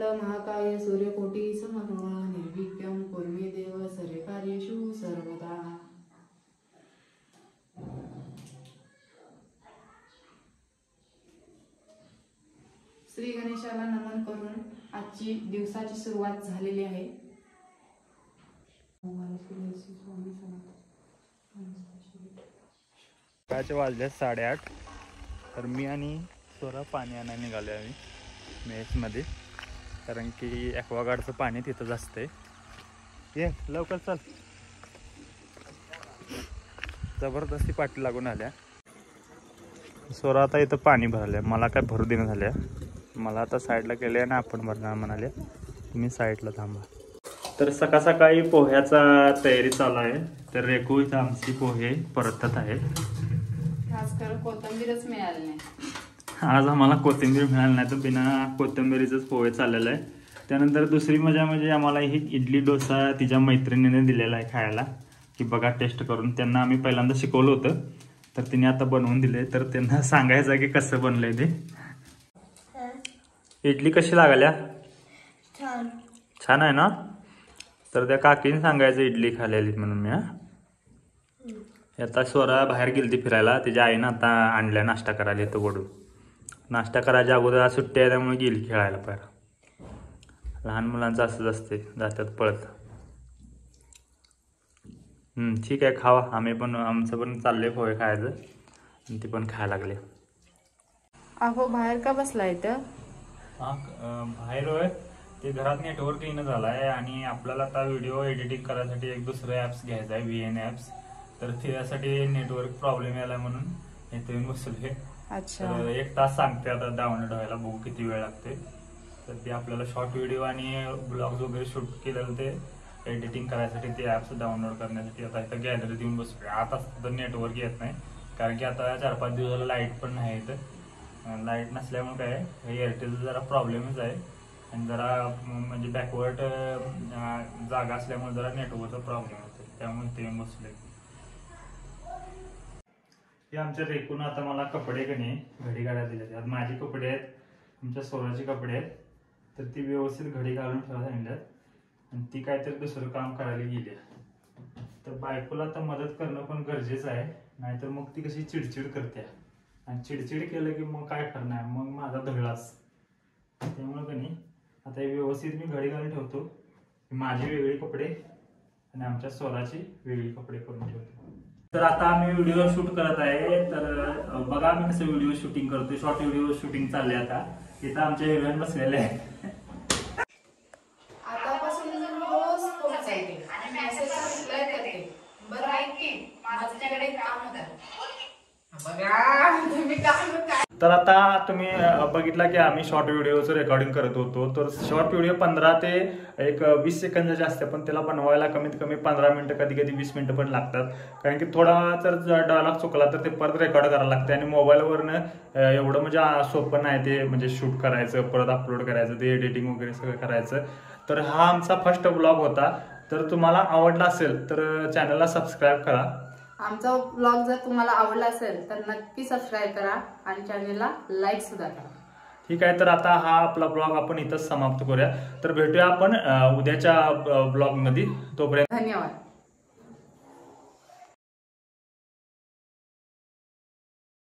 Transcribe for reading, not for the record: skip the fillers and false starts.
महाकाय सूर्यकोटी समप्रभा निर्विघ्नं कुर्मे देव सर्वकार्येषु सर्वदा। श्री गणेशाला नमन करून आजची दिवसाची सुरुवात झालेली आहे। सकाळचे वाजले 8:30। तर मी आणि स्वरा पाणी आणायला निघालो आम्ही मेसमध्ये, कारण की ॲक्वागार्डचं पाणी तिथंच असतंय। ये लवकर चल। जबरदस्ती पाठी लागून आल्या। स्वरा आता इथं पाणी भरलं, मला काय भरू देणं झाल्या। मला आता साईडला गेले आणि आपण भरणार म्हणाले, तुम्ही साईडला थांबा। तर सकाळ सकाळी पोह्याचा तयारी चालू आहे। तर रेखू इथं आमची पोहे परतत आहे। खासकर कोथिंबीरच मिळाली नाही आज आम्हाला, कोथिंबीर मिळाली नाही तर बिना कोथिंबीरीचंच पोहे चाललेलं आहे। त्यानंतर दुसरी मजा म्हणजे आम्हाला ही इडली डोसा तिच्या मैत्रिणीने दिलेला आहे खायला, की बघा टेस्ट करून। त्यांना आम्ही पहिल्यांदा शिकवलं होतं, तर तिने आता बनवून दिले। तर त्यांना सांगायचं की कसं बनलंय ते। इडली कशी लागल्या? छान छान आहे ना? तर त्या काकीने सांगायचं इडली खाल्लेली म्हणून मी। आता स्वरा बाहेर गेली फिरायला, तिच्या आईनं आता आणल्या नाश्ता करायला येतो वडून। नाश्ता करायच्या अगोदर सुट्टी आहे त्यामुळे गेली खेळायला पाहिजे। लहान मुलांचं असंच असते, जातात पळत। ठीक आहे, खावा। आम्ही पण, आमचं पण चाललंय पोहे खायचं आणि ती पण खायला लागले। अहो बाहेर का बसला इथं? बाहेर होय, ते घरात नेटवर्क येणं झालं आहे आणि आपल्याला आता व्हिडिओ एडिटिंग करायसाठी एक दुसरं ॲप्स घ्यायचं आहे, VN ॲप्स। तर त्यासाठी नेटवर्क प्रॉब्लेम यायला म्हणून इथे येऊन बसलोय। अच्छा, तर 1 तास सांगते आता डाउनलोड व्हायला, बघू किती वेळ लागते। तर ते आपल्याला शॉर्ट व्हिडिओ आणि ब्लॉग्स वगैरे शूट केलेलं ते एडिटिंग करायसाठी ते ॲप्स डाउनलोड करण्यासाठी आता इथं गॅलरीत येऊन बसलोय। आता सुद्धा नेटवर्क येत नाही, कारण की आता 4-5 दिवसाला लाईट पण नाही इथं। लाईट नसल्यामुळे काय एअरटेलचा जरा प्रॉब्लेमच आहे आणि जरा म्हणजे बॅकवर्ड जागा असल्यामुळे जरा नेटवर्कचा प्रॉब्लेम होतो, त्यामुळे ते बसले। हे आमच्या रेकून आता मला कपडे कणी घडी घालायला दिले। आज माझे कपडे आहेत, आमच्या स्वराचे कपडे आहेत। तर ती व्यवस्थित घडी घालून ठेवायला सांगितल्यात आणि ती काहीतरी दुसरं काम करायला गेली। तर बायकोला आता मदत करणं पण गरजेचं आहे, नाहीतर मग ती कशी चिडचिड करते आणि चिडचिड केलं की मग काय करणार, मग माझा धगलाच। त्यामुळे कणी आता व्यवस्थित मी घडी घालून ठेवतो, माझे वेगळे कपडे आणि आमच्या स्वराची वेगळी कपडे करून ठेवतो। तर आता आम्ही व्हिडिओ शूट करत आहे। तर बघा आम्ही कसं व्हिडिओ शूटिंग करतोय, शॉर्ट व्हिडिओ शूटिंग चालले। आता इथं आमच्या हिरोईन बसलेले आहे। आतापासून रोज फोन चालते आणि मेसेजचा रिप्लाय करते। बरं ऐक की, माझं त्याकडे काम होतं बघा, तुम्ही काम काय। तर आता तुम्ही बघितला की आम्ही शॉर्ट व्हिडिओचं रेकॉर्डिंग करत होतो। तर शॉर्ट व्हिडिओ 15 ते 20 सेकंदाचे असते, पण त्याला बनवायला कमीत कमी 15 मिनिटं, कधी कधी 20 मिनिटं पण लागतात। कारण की थोडा जर डायलॉग चुकला तर ते परत रेकॉर्ड करायला लागते आणि मोबाईलवरनं एवढं म्हणजे सोपं नाही ते, म्हणजे शूट करायचं, परत अपलोड करायचं, ते एडिटिंग वगैरे सगळं करायचं। तर हा आमचा फर्स्ट ब्लॉग होता। तर तुम्हाला आवडला असेल तर चॅनलला सबस्क्राईब करा। आमचा ब्लॉग जर तुम्हाला आवडला असेल तर नक्की सबस्क्राईब करा आणि चॅनलला लाईक सुद्धा करा। ठीक आहे, तर आता हा आपला ब्लॉग आपण इथंच समाप्त करूया। तर भेटूया आपण उद्याच्या ब्लॉगमध्ये। तोपर्यंत धन्यवाद।